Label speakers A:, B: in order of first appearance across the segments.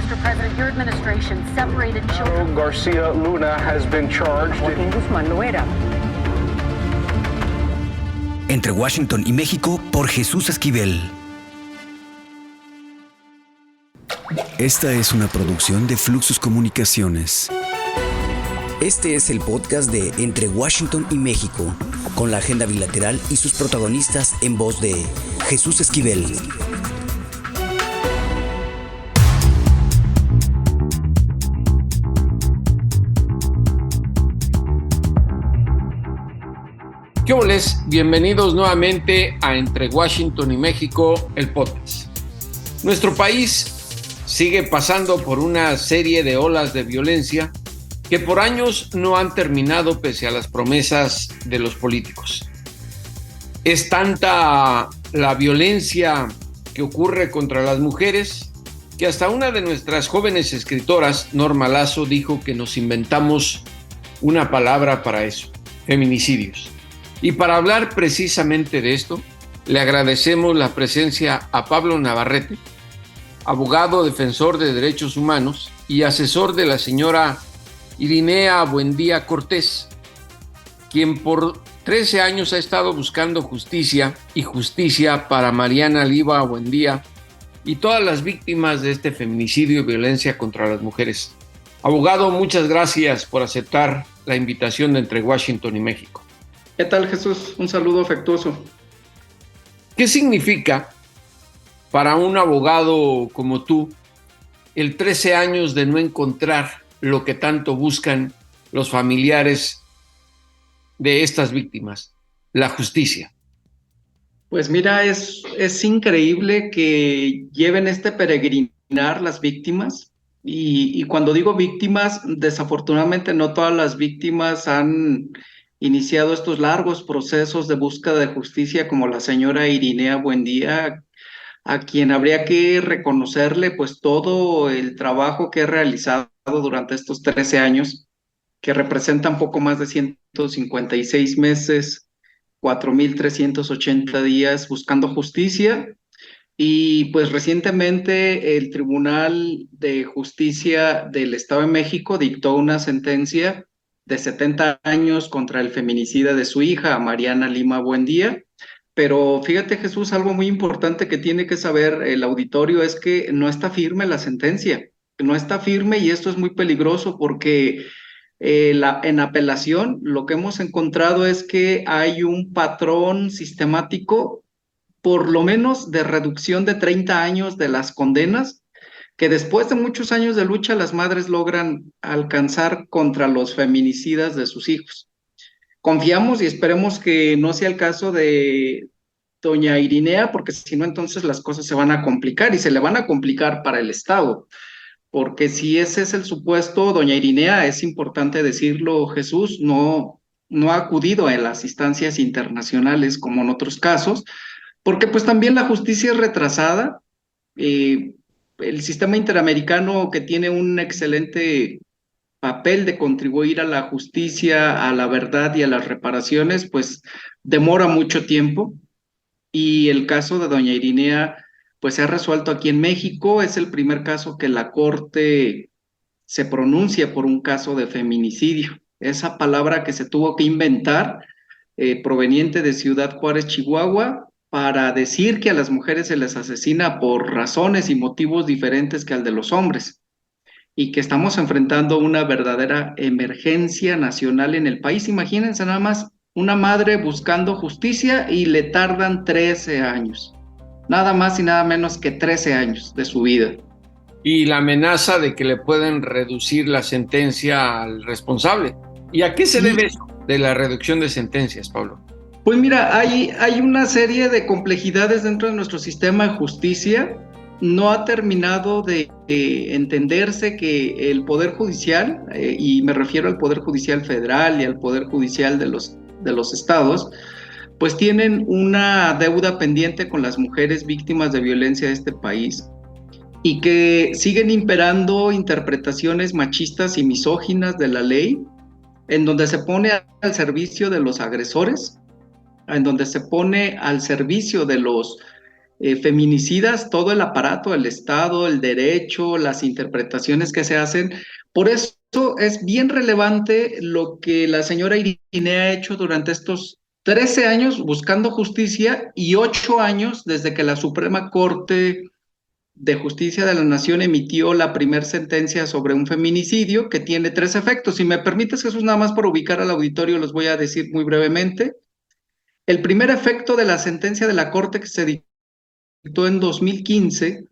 A: Mr. President, your administration separated children.
B: Garcia Luna has been charged.
C: Joaquín Guzmán Loera.
D: Entre Washington y México, por Jesús Esquivel. Esta es una producción de Fluxus Comunicaciones. Este es el podcast de Entre Washington y México, con la agenda bilateral y sus protagonistas en voz de Jesús Esquivel.
E: ¿Qué oles? Bienvenidos nuevamente a Entre Washington y México, el podcast. Nuestro país sigue pasando por una serie de olas de violencia que por años no han terminado pese a las promesas de los políticos. Es tanta la violencia que ocurre contra las mujeres que hasta una de nuestras jóvenes escritoras, Norma Lazo, dijo que nos inventamos una palabra para eso: feminicidios. Y para hablar precisamente de esto, le agradecemos la presencia a Pablo Navarrete, abogado defensor de derechos humanos y asesor de la señora Irinea Buendía Cortés, quien por 13 años ha estado buscando justicia para Mariana Liva Buendía y todas las víctimas de este feminicidio y violencia contra las mujeres. Abogado, muchas gracias por aceptar la invitación de Entre Washington y México.
F: ¿Qué tal, Jesús? Un saludo afectuoso.
E: ¿Qué significa para un abogado como tú el 13 años de no encontrar lo que tanto buscan los familiares de estas víctimas, la justicia?
F: Pues mira, es increíble que lleven este peregrinar las víctimas y cuando digo víctimas, desafortunadamente no todas las víctimas han iniciado estos largos procesos de búsqueda de justicia como la señora Irinea Buendía, a quien habría que reconocerle pues todo el trabajo que ha realizado durante estos 13 años, que representan poco más de 156 meses, 4,380 días buscando justicia. Y pues recientemente el Tribunal de Justicia del Estado de México dictó una sentencia de 70 años contra el feminicida de su hija, Mariana Lima Buendía. Pero fíjate, Jesús, algo muy importante que tiene que saber el auditorio es que no está firme la sentencia, no está firme, y esto es muy peligroso porque en apelación lo que hemos encontrado es que hay un patrón sistemático, por lo menos de reducción de 30 años de las condenas, que después de muchos años de lucha las madres logran alcanzar contra los feminicidas de sus hijos. Confiamos y esperemos que no sea el caso de doña Irinea, porque si no, entonces las cosas se van a complicar y se le van a complicar para el Estado, porque si ese es el supuesto, doña Irinea, es importante decirlo, Jesús, no ha acudido a las instancias internacionales como en otros casos, porque pues también la justicia es retrasada. El sistema interamericano, que tiene un excelente papel de contribuir a la justicia, a la verdad y a las reparaciones, pues demora mucho tiempo. Y el caso de doña Irinea pues se ha resuelto aquí en México. Es el primer caso que la Corte se pronuncia por un caso de feminicidio. Esa palabra que se tuvo que inventar, proveniente de Ciudad Juárez, Chihuahua, para decir que a las mujeres se les asesina por razones y motivos diferentes que al de los hombres, y que estamos enfrentando una verdadera emergencia nacional en el país. Imagínense nada más, una madre buscando justicia y le tardan 13 años, nada más y nada menos que 13 años de su vida.
E: Y la amenaza de que le pueden reducir la sentencia al responsable. ¿Y a qué se debe eso de la reducción de sentencias, Pablo?
F: Pues mira, hay una serie de complejidades dentro de nuestro sistema de justicia. No ha terminado de entenderse que el Poder Judicial, y me refiero al Poder Judicial Federal y al Poder Judicial de los estados, pues tienen una deuda pendiente con las mujeres víctimas de violencia de este país, y que siguen imperando interpretaciones machistas y misóginas de la ley, en donde se pone al servicio de los agresores, en donde se pone al servicio de los feminicidas, todo el aparato, el Estado, el derecho, las interpretaciones que se hacen. Por eso es bien relevante lo que la señora Irinea ha hecho durante estos 13 años buscando justicia y 8 años desde que la Suprema Corte de Justicia de la Nación emitió la primera sentencia sobre un feminicidio que tiene 3 efectos. Si me permites, Jesús, nada más para ubicar al auditorio, los voy a decir muy brevemente. El primer efecto de la sentencia de la Corte que se dictó en 2015,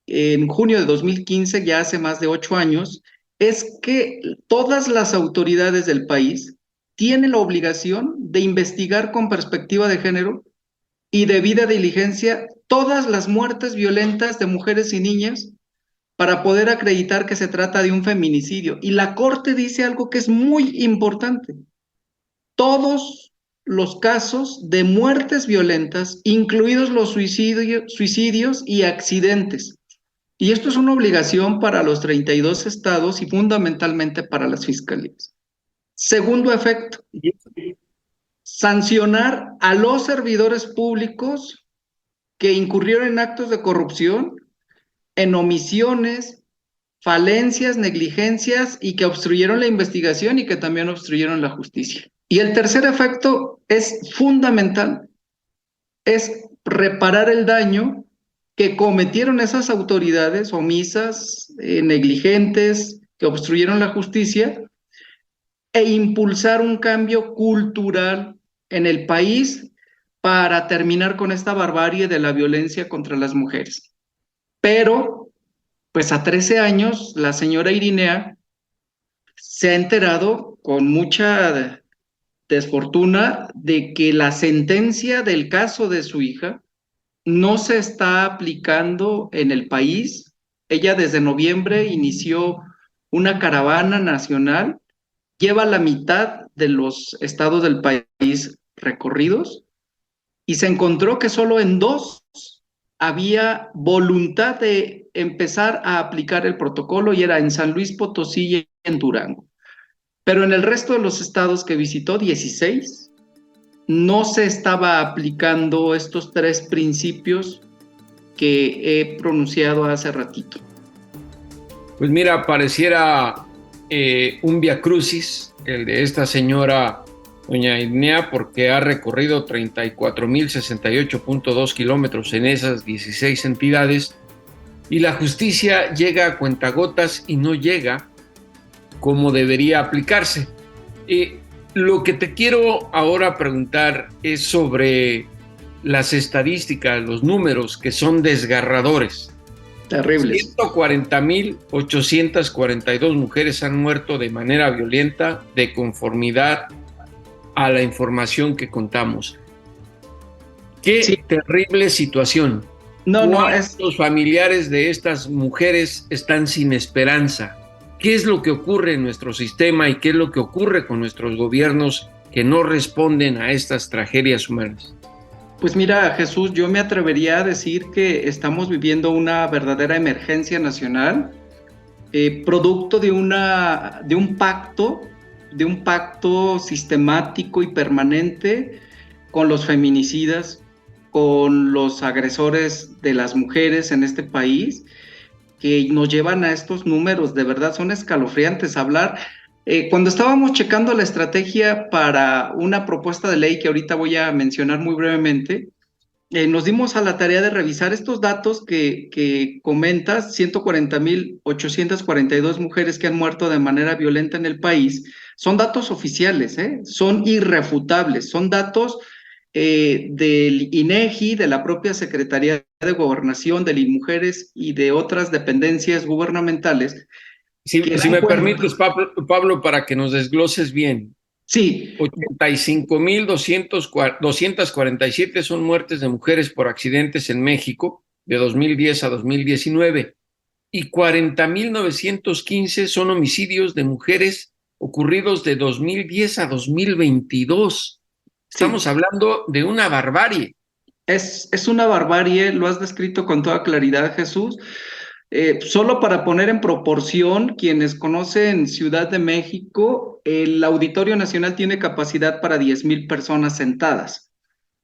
F: en junio de 2015, ya hace más de 8 años, es que todas las autoridades del país tienen la obligación de investigar con perspectiva de género y debida diligencia todas las muertes violentas de mujeres y niñas para poder acreditar que se trata de un feminicidio. Y la Corte dice algo que es muy importante. Todos los casos de muertes violentas, incluidos los suicidios y accidentes. Y esto es una obligación para los 32 estados y fundamentalmente para las fiscalías. Segundo efecto, sancionar a los servidores públicos que incurrieron en actos de corrupción, en omisiones, falencias, negligencias y que obstruyeron la investigación y que también obstruyeron la justicia. Y el tercer efecto es fundamental, es reparar el daño que cometieron esas autoridades omisas, negligentes, que obstruyeron la justicia, e impulsar un cambio cultural en el país para terminar con esta barbarie de la violencia contra las mujeres. Pero, pues a 13 años, la señora Irinea se ha enterado con mucha desfortuna de que la sentencia del caso de su hija no se está aplicando en el país. Ella desde noviembre inició una caravana nacional, lleva la mitad de los estados del país recorridos y se encontró que solo en 2 había voluntad de empezar a aplicar el protocolo y era en San Luis Potosí y en Durango. Pero en el resto de los estados que visitó, 16, no se estaba aplicando estos 3 principios que he pronunciado hace ratito.
E: Pues mira, pareciera un viacrucis el de esta señora doña Irinea, porque ha recorrido 34.068.2 kilómetros en esas 16 entidades y la justicia llega a cuentagotas y no llega como debería aplicarse. Lo que te quiero ahora preguntar es sobre las estadísticas, los números que son desgarradores.
F: Terribles.
E: 140.842 mujeres han muerto de manera violenta de conformidad a la información que contamos. Qué terrible situación. ¿Cuántos familiares de estas mujeres están sin esperanza? ¿Qué es lo que ocurre en nuestro sistema y qué es lo que ocurre con nuestros gobiernos que no responden a estas tragedias humanas?
F: Pues mira, Jesús, yo me atrevería a decir que estamos viviendo una verdadera emergencia nacional, producto de un pacto sistemático y permanente con los feminicidas, con los agresores de las mujeres en este país, que nos llevan a estos números. De verdad son escalofriantes. Cuando estábamos checando la estrategia para una propuesta de ley que ahorita voy a mencionar muy brevemente, nos dimos a la tarea de revisar estos datos que comentas, 140.842 mujeres que han muerto de manera violenta en el país. Son datos oficiales, son irrefutables, son datos del INEGI, de la propia Secretaría de Gobernación, del INMujeres y de otras dependencias gubernamentales.
E: Si me permites, Pablo, para que nos desgloses bien.
F: Sí.
E: 85.247 son muertes de mujeres por accidentes en México de 2010 a 2019 y 40.915 son homicidios de mujeres ocurridos de 2010 a 2022. Estamos hablando de una barbarie.
F: Es una barbarie, lo has descrito con toda claridad, Jesús. Solo para poner en proporción, quienes conocen Ciudad de México, el Auditorio Nacional tiene capacidad para 10,000 personas sentadas.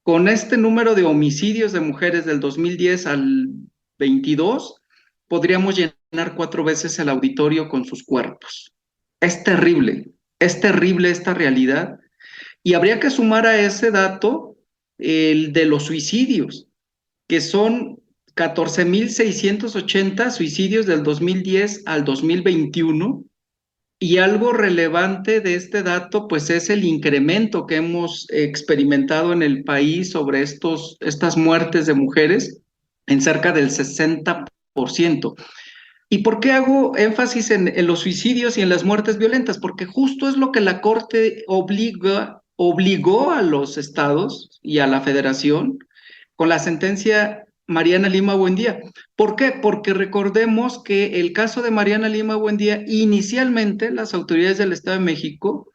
F: con este número de homicidios de mujeres del 2010 al 22, podríamos llenar 4 veces el auditorio con sus cuerpos. Es terrible esta realidad. Y habría que sumar a ese dato el de los suicidios, que son 14,680 suicidios del 2010 al 2021. Y algo relevante de este dato, pues es el incremento que hemos experimentado en el país sobre estas muertes de mujeres en cerca del 60%. ¿Y por qué hago énfasis en los suicidios y en las muertes violentas? Porque justo es lo que la Corte obligó a los estados y a la Federación con la sentencia Mariana Lima Buendía. ¿Por qué? Porque recordemos que el caso de Mariana Lima Buendía, inicialmente las autoridades del Estado de México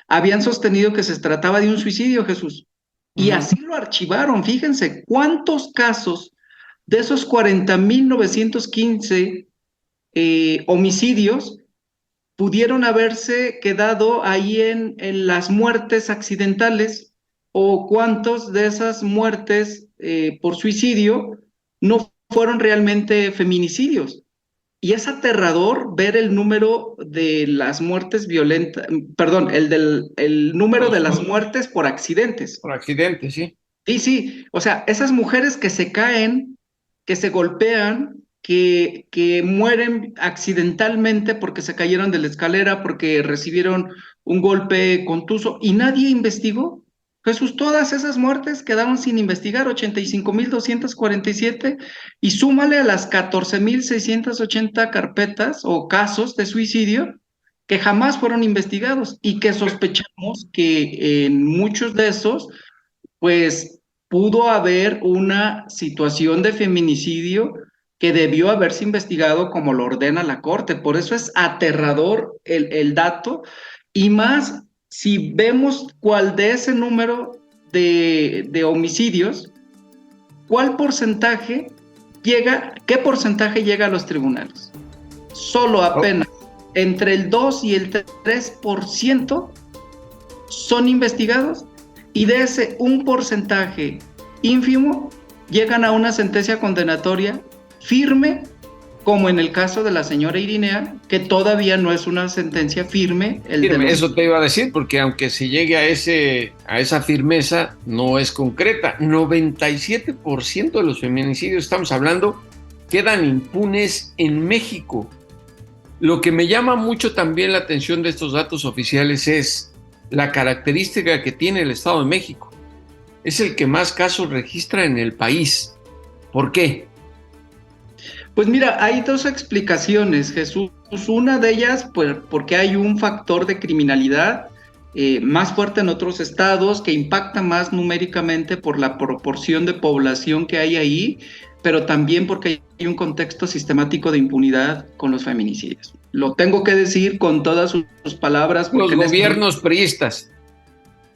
F: habían sostenido que se trataba de un suicidio, Jesús, y así lo archivaron. Fíjense cuántos casos de esos 40,915 homicidios pudieron haberse quedado ahí en las muertes accidentales, o cuántos de esas muertes por suicidio no fueron realmente feminicidios. Y es aterrador ver el número de las muertes violentas, perdón, el número de las muertes por accidentes.
E: Por accidentes, sí.
F: Sí, o sea, esas mujeres que se caen, que se golpean, que mueren accidentalmente porque se cayeron de la escalera, porque recibieron un golpe contuso y nadie investigó. Jesús, todas esas muertes quedaron sin investigar, 85,247, y súmale a las 14,680 carpetas o casos de suicidio que jamás fueron investigados y que sospechamos que en muchos de esos, pues pudo haber una situación de feminicidio que debió haberse investigado como lo ordena la Corte. Por eso es aterrador el dato, y más si vemos cuál de ese número de homicidios, qué porcentaje llega a los tribunales. Solo apenas entre el 2 y el 3% son investigados, y de ese un porcentaje ínfimo llegan a una sentencia condenatoria firme, como en el caso de la señora Irinea, que todavía no es una sentencia firme.
E: Eso te iba a decir, porque aunque se llegue a esa firmeza, no es concreta. 97% de los feminicidios, estamos hablando, quedan impunes en México. Lo que me llama mucho también la atención de estos datos oficiales es la característica que tiene el Estado de México. Es el que más casos registra en el país. ¿Por qué?
F: Pues mira, hay dos explicaciones, Jesús. Una de ellas, pues, porque hay un factor de criminalidad más fuerte en otros estados, que impacta más numéricamente por la proporción de población que hay ahí, pero también porque hay un contexto sistemático de impunidad con los feminicidios. Lo tengo que decir con todas sus palabras.
E: Los gobiernos priistas.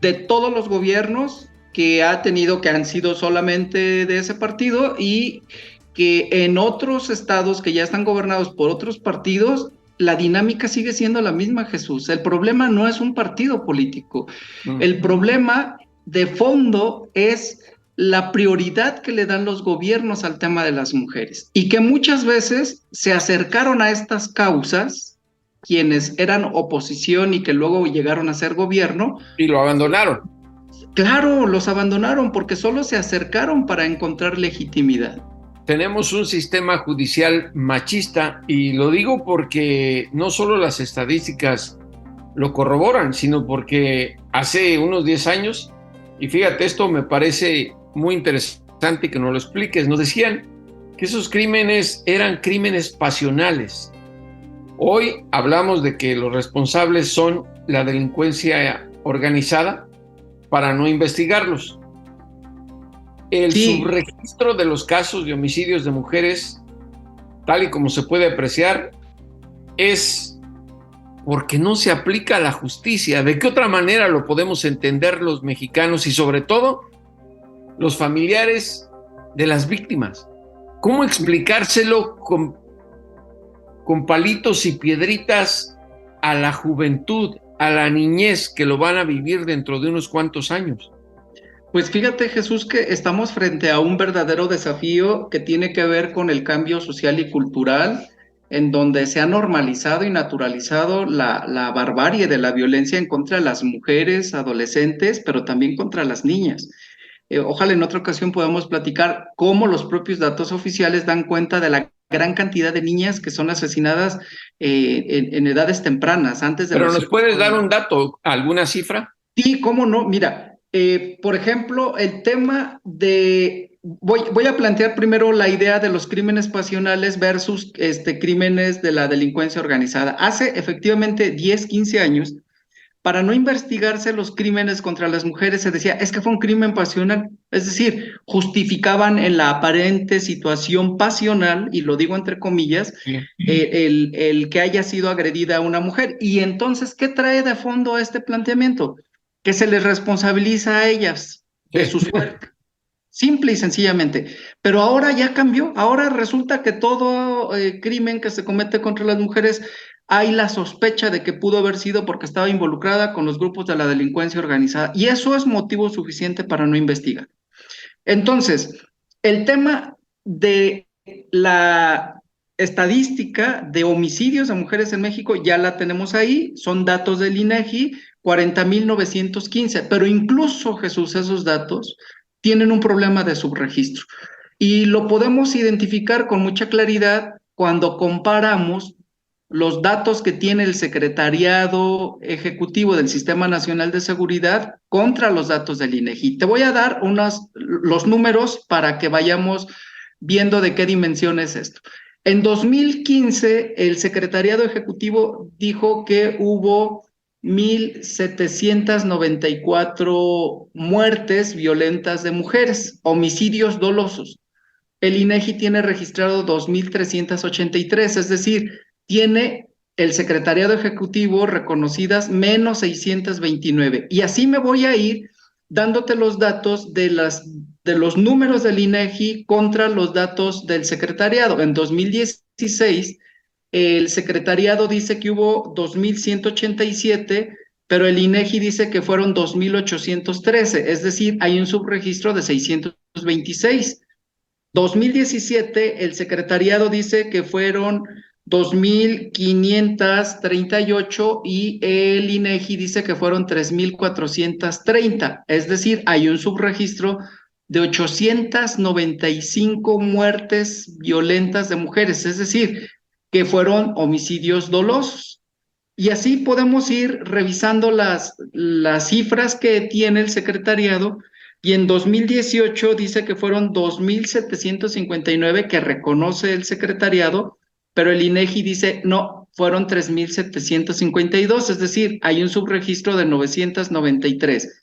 F: De todos los gobiernos que han sido solamente de ese partido, y que en otros estados que ya están gobernados por otros partidos, la dinámica sigue siendo la misma, Jesús. El problema no es un partido político. El problema de fondo es la prioridad que le dan los gobiernos al tema de las mujeres, y que muchas veces se acercaron a estas causas quienes eran oposición y que luego llegaron a ser gobierno.
E: Y lo abandonaron.
F: Claro, los abandonaron porque solo se acercaron para encontrar legitimidad.
E: Tenemos un sistema judicial machista, y lo digo porque no solo las estadísticas lo corroboran, sino porque hace unos 10 años, y fíjate, esto me parece muy interesante que nos lo expliques, nos decían que esos crímenes eran crímenes pasionales. Hoy hablamos de que los responsables son la delincuencia organizada para no investigarlos. El subregistro de los casos de homicidios de mujeres, tal y como se puede apreciar, es porque no se aplica la justicia. ¿De qué otra manera lo podemos entender los mexicanos y sobre todo los familiares de las víctimas? ¿Cómo explicárselo con palitos y piedritas a la juventud, a la niñez que lo van a vivir dentro de unos cuantos años?
F: Pues fíjate, Jesús, que estamos frente a un verdadero desafío que tiene que ver con el cambio social y cultural, en donde se ha normalizado y naturalizado la barbarie de la violencia en contra de las mujeres, adolescentes, pero también contra las niñas. Ojalá en otra ocasión podamos platicar cómo los propios datos oficiales dan cuenta de la gran cantidad de niñas que son asesinadas en edades tempranas, antes de
E: Pero
F: los
E: ¿nos
F: 5
E: puedes dar
F: años.
E: un dato, alguna cifra?
F: Sí, cómo no. Mira, por ejemplo, el tema de... Voy a plantear primero la idea de los crímenes pasionales versus crímenes de la delincuencia organizada. Hace efectivamente 10, 15 años, para no investigarse los crímenes contra las mujeres, se decía, es que fue un crimen pasional. Es decir, justificaban en la aparente situación pasional, y lo digo entre comillas,
E: Sí.
F: el que haya sido agredida una mujer. Y entonces, ¿qué trae de fondo este planteamiento? Que se les responsabiliza a ellas de su suerte. Simple y sencillamente. Pero ahora ya cambió. Ahora resulta que todo crimen que se comete contra las mujeres hay la sospecha de que pudo haber sido porque estaba involucrada con los grupos de la delincuencia organizada. Y eso es motivo suficiente para no investigar. Entonces, el tema de la estadística de homicidios a mujeres en México ya la tenemos ahí, son datos del INEGI, 40,915, pero incluso, Jesús, esos datos tienen un problema de subregistro. Y lo podemos identificar con mucha claridad cuando comparamos los datos que tiene el Secretariado Ejecutivo del Sistema Nacional de Seguridad contra los datos del INEGI. Te voy a dar los números para que vayamos viendo de qué dimensión es esto. En 2015, el Secretariado Ejecutivo dijo que hubo 1,794 muertes violentas de mujeres, homicidios dolosos. El INEGI tiene registrado 2,383, es decir, tiene el Secretariado Ejecutivo reconocidas menos 629. Y así me voy a ir dándote los datos de los números del INEGI contra los datos del Secretariado. En 2016, el Secretariado dice que hubo 2,187, pero el INEGI dice que fueron 2,813, es decir, hay un subregistro de 626. 2017, el Secretariado dice que fueron 2,538 y el INEGI dice que fueron 3,430. Es decir, hay un subregistro de 895 muertes violentas de mujeres, es decir, que fueron homicidios dolosos. Y así podemos ir revisando las cifras que tiene el Secretariado. Y en 2018 dice que fueron 2,759 que reconoce el Secretariado, pero el INEGI dice no, fueron 3,752, es decir, hay un subregistro de 993.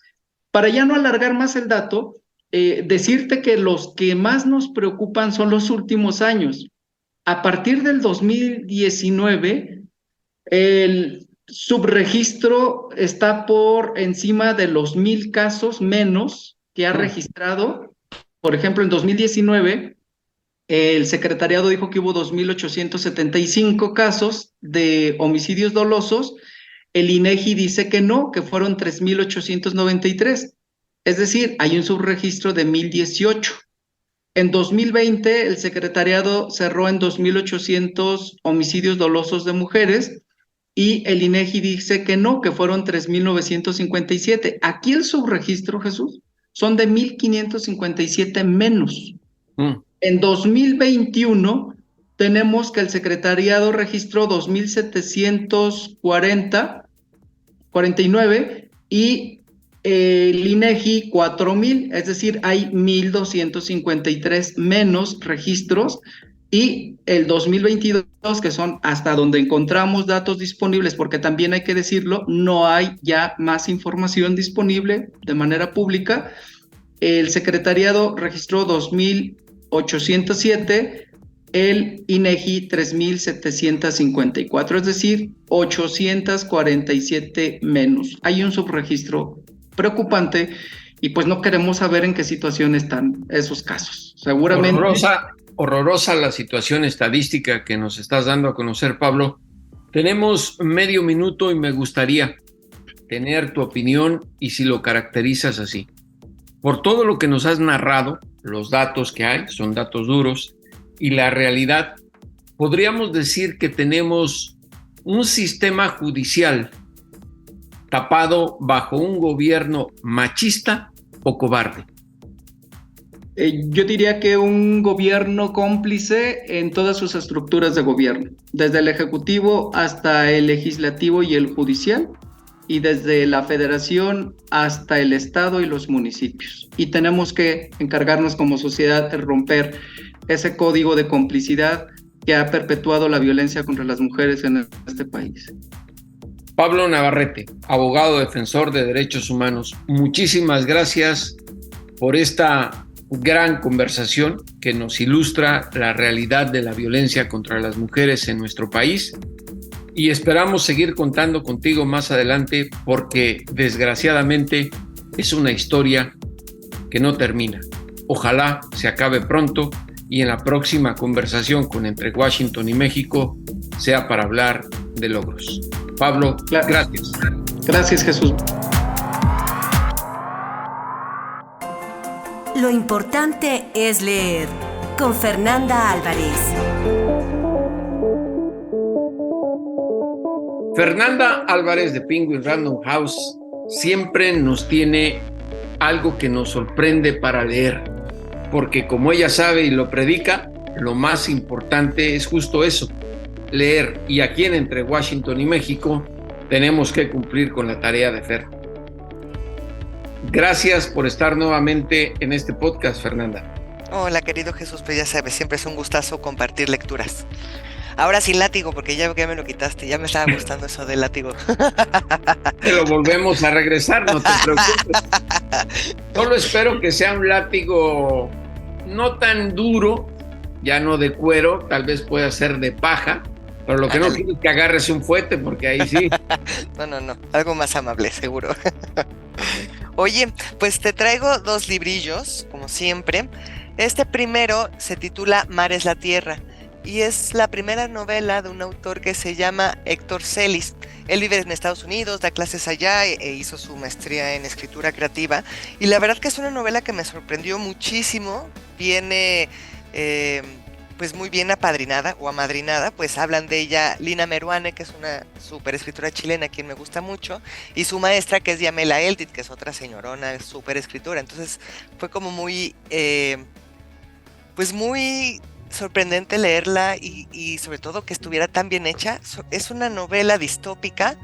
F: Para ya no alargar más el dato, decirte que los que más nos preocupan son los últimos años. A partir del 2019, el subregistro está por encima de los 1,000 casos menos que ha registrado. Por ejemplo, en 2019, el Secretariado dijo que hubo 2,875 casos de homicidios dolosos. El INEGI dice que no, que fueron 3,893. Es decir, hay un subregistro de 1,018. En 2020, el Secretariado cerró en 2,800 homicidios dolosos de mujeres y el INEGI dice que no, que fueron 3,957. Aquí el subregistro, Jesús, son de 1,557 menos. En 2021 tenemos que el Secretariado registró 2,749 y el INEGI 4,000, es decir, hay 1,253 menos registros. Y el 2022, que son hasta donde encontramos datos disponibles, porque también hay que decirlo, no hay ya más información disponible de manera pública. El Secretariado registró 2,807, el INEGI 3,754, es decir, 847 menos. Hay un subregistro preocupante y pues no queremos saber en qué situación están esos casos. Seguramente...
E: Horrorosa la situación estadística que nos estás dando a conocer, Pablo. Tenemos medio minuto y me gustaría tener tu opinión y si lo caracterizas así. por todo lo que nos has narrado, los datos que hay son datos duros y la realidad, podríamos decir que tenemos un sistema judicial tapado bajo un gobierno machista o cobarde.
F: Yo diría que un gobierno cómplice en todas sus estructuras de gobierno, desde el ejecutivo hasta el legislativo y el judicial, y desde la federación hasta el estado y los municipios. Y tenemos que encargarnos como sociedad de romper ese código de complicidad que ha perpetuado la violencia contra las mujeres en este país.
E: Pablo Navarrete, abogado defensor de derechos humanos, muchísimas gracias por esta gran conversación que nos ilustra la realidad de la violencia contra las mujeres en nuestro país y esperamos seguir contando contigo más adelante porque desgraciadamente es una historia que no termina. Ojalá se acabe pronto y en la próxima conversación con Entre Washington y México sea para hablar de logros. Pablo, gracias.
F: Gracias, Jesús.
C: Lo importante es leer, con Fernanda Álvarez.
E: Fernanda Álvarez de Penguin Random House siempre nos tiene algo que nos sorprende para leer, porque como ella sabe y lo predica, lo más importante es justo eso, leer. Y aquí en Entre Washington y México tenemos que cumplir con la tarea de Fer. Gracias por estar nuevamente en este podcast, Fernanda.
G: Hola, querido Jesús, pues ya sabes, siempre es un gustazo compartir lecturas. Ahora sin látigo, porque ya me lo quitaste, ya me estaba gustando eso del látigo.
E: Te lo volvemos a regresar, no te preocupes. Solo espero que sea un látigo no tan duro, ya no de cuero, tal vez pueda ser de paja, pero lo que no quiero es que agarres un fuete, porque ahí sí.
G: No, algo más amable, seguro. Oye, pues te traigo 2 librillos, como siempre. Este primero se titula Mar es la Tierra y es la primera novela de un autor que se llama Héctor Celis. Él vive en Estados Unidos, da clases allá e hizo su maestría en escritura creativa. Y la verdad que es una novela que me sorprendió muchísimo. Viene pues muy bien apadrinada o amadrinada, pues hablan de ella Lina Meruane, que es una súper escritora chilena, a quien me gusta mucho, y su maestra, que es Yamela Eldit, que es otra señorona súper escritora. Entonces fue como muy, pues muy sorprendente leerla y sobre todo que estuviera tan bien hecha. Es una novela distópica,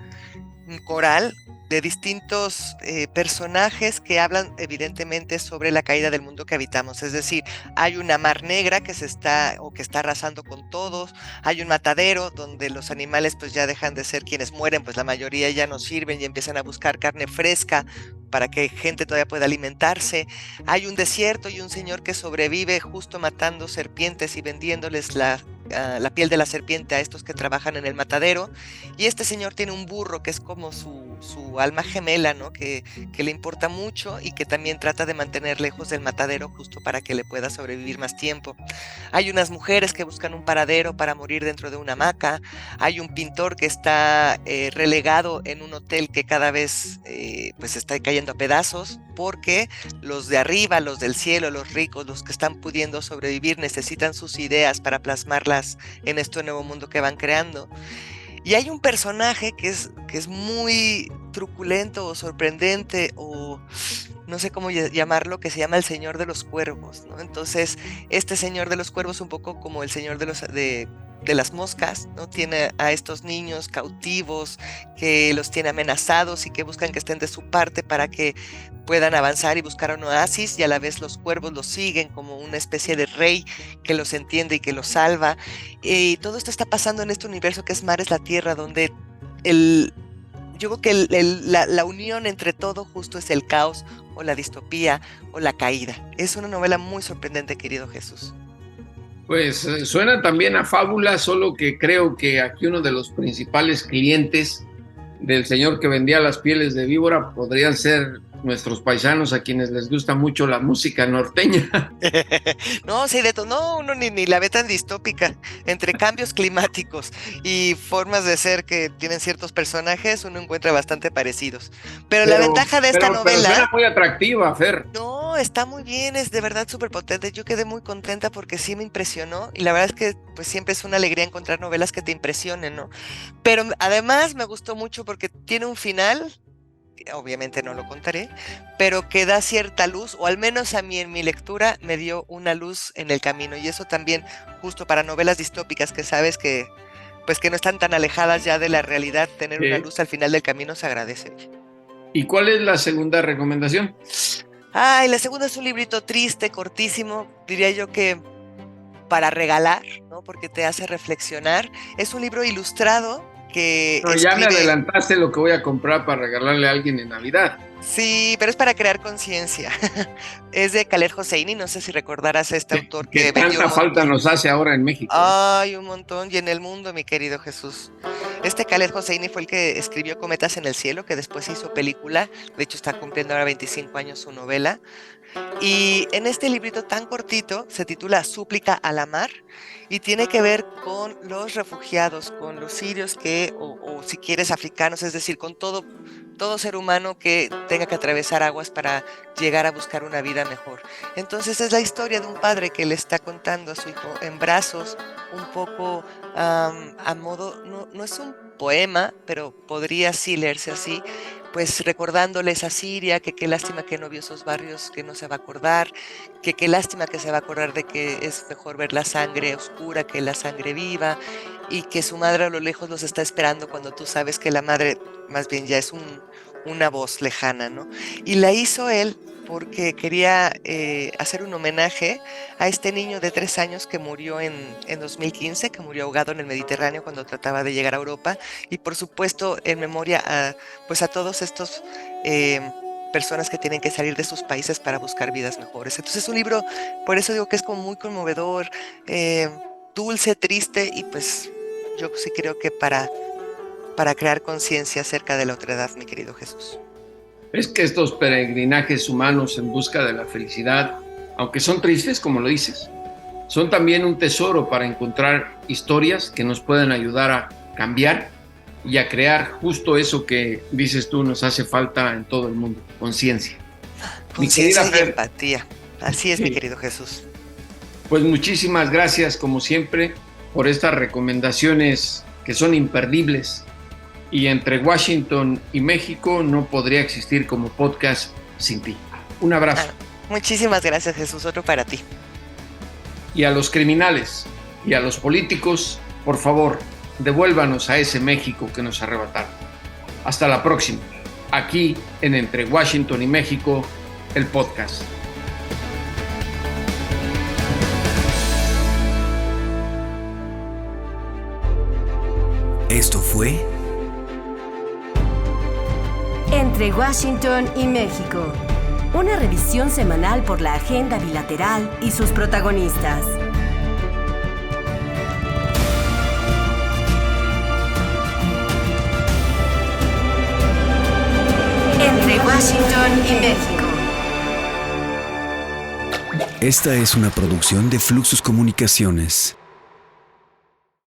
G: coral, de distintos personajes que hablan evidentemente sobre la caída del mundo que habitamos. Es decir, hay una mar negra que está arrasando con todos, hay un matadero donde los animales pues ya dejan de ser quienes mueren, pues la mayoría ya no sirven y empiezan a buscar carne fresca para que gente todavía pueda alimentarse. Hay un desierto y un señor que sobrevive justo matando serpientes y vendiéndoles la piel de la serpiente a estos que trabajan en el matadero, y este señor tiene un burro que es como su alma gemela, ¿no? Que le importa mucho y que también trata de mantener lejos del matadero justo para que le pueda sobrevivir más tiempo. Hay unas mujeres que buscan un paradero para morir dentro de una hamaca, hay un pintor que está relegado en un hotel que cada vez pues está cayendo a pedazos, porque los de arriba, los del cielo, los ricos, los que están pudiendo sobrevivir, necesitan sus ideas para plasmarlas en este nuevo mundo que van creando. Y hay un personaje que es muy truculento o sorprendente, o no sé cómo llamarlo, que se llama el Señor de los Cuervos, ¿no? Entonces, este Señor de los Cuervos, un poco como el Señor de las Moscas, ¿no? Tiene a estos niños cautivos que los tiene amenazados y que buscan que estén de su parte para que puedan avanzar y buscar un oasis, y a la vez los cuervos los siguen como una especie de rey que los entiende y que los salva. Y todo esto está pasando en este universo que es Mar es la Tierra, donde yo creo que la unión entre todo justo es el caos o la distopía o la caída. Es una novela muy sorprendente, querido Jesús.
E: Pues suena también a fábula, solo que creo que aquí uno de los principales clientes del señor que vendía las pieles de víbora podrían ser nuestros paisanos, a quienes les gusta mucho la música norteña.
G: No, sí, uno ni la ve tan distópica. Entre cambios climáticos y formas de ser que tienen ciertos personajes, uno encuentra bastante parecidos. Pero la ventaja de esta novela...
E: Pero suena muy atractiva, Fer.
G: No, No, está muy bien, es de verdad súper potente. Yo quedé muy contenta porque sí me impresionó y la verdad es que pues siempre es una alegría encontrar novelas que te impresionen, ¿no? Pero además me gustó mucho porque tiene un final, que obviamente no lo contaré, pero que da cierta luz, o al menos a mí en mi lectura me dio una luz en el camino, y eso también justo para novelas distópicas que sabes que pues que no están tan alejadas ya de la realidad, tener una luz al final del camino se agradece.
E: ¿Y cuál es la segunda recomendación?
G: Ay, la segunda es un librito triste, cortísimo, diría yo que para regalar, ¿no? Porque te hace reflexionar. Es un libro ilustrado que
E: No, ya me adelantaste lo que voy a comprar para regalarle a alguien en Navidad.
G: Sí, pero es para crear conciencia. Es de Khaled Hosseini, no sé si recordarás a este autor
E: que tanta falta nos hace ahora en México.
G: Ay, un montón, y en el mundo, mi querido Jesús. Este Khaled Hosseini fue el que escribió Cometas en el cielo, que después se hizo película. De hecho, está cumpliendo ahora 25 años su novela. Y en este librito tan cortito se titula Súplica a la mar y tiene que ver con los refugiados, con los sirios o si quieres africanos, es decir, con todo ser humano que tenga que atravesar aguas para llegar a buscar una vida mejor. Entonces es la historia de un padre que le está contando a su hijo en brazos, un poco a modo, no es un poema, pero podría sí leerse así, pues recordándoles a Siria que qué lástima que no vio esos barrios, que no se va a acordar, que qué lástima que se va a acordar de que es mejor ver la sangre oscura que la sangre viva, y que su madre a lo lejos los está esperando cuando tú sabes que la madre más bien ya es una voz lejana, ¿no? Y la hizo él porque quería hacer un homenaje a este niño de 3 años que murió en 2015, que murió ahogado en el Mediterráneo cuando trataba de llegar a Europa, y por supuesto en memoria a todos estos personas que tienen que salir de sus países para buscar vidas mejores. Entonces es un libro, por eso digo que es como muy conmovedor, dulce, triste, y pues yo sí creo que para crear conciencia acerca de la otredad, mi querido Jesús.
E: Es que estos peregrinajes humanos en busca de la felicidad, aunque son tristes, como lo dices, son también un tesoro para encontrar historias que nos pueden ayudar a cambiar y a crear justo eso que dices tú nos hace falta en todo el mundo, conciencia.
G: Conciencia y empatía. Así es, sí. Mi querido Jesús.
E: Pues muchísimas gracias, como siempre, por estas recomendaciones que son imperdibles. Y Entre Washington y México no podría existir como podcast sin ti. Un abrazo.
G: Muchísimas gracias, Jesús. Otro para ti.
E: Y a los criminales y a los políticos, por favor, devuélvanos a ese México que nos arrebataron. Hasta la próxima, aquí en Entre Washington y México, el podcast.
D: Esto fue
C: Entre Washington y México, una revisión semanal por la agenda bilateral y sus protagonistas. Entre Washington y México.
D: Esta es una producción de Fluxus Comunicaciones.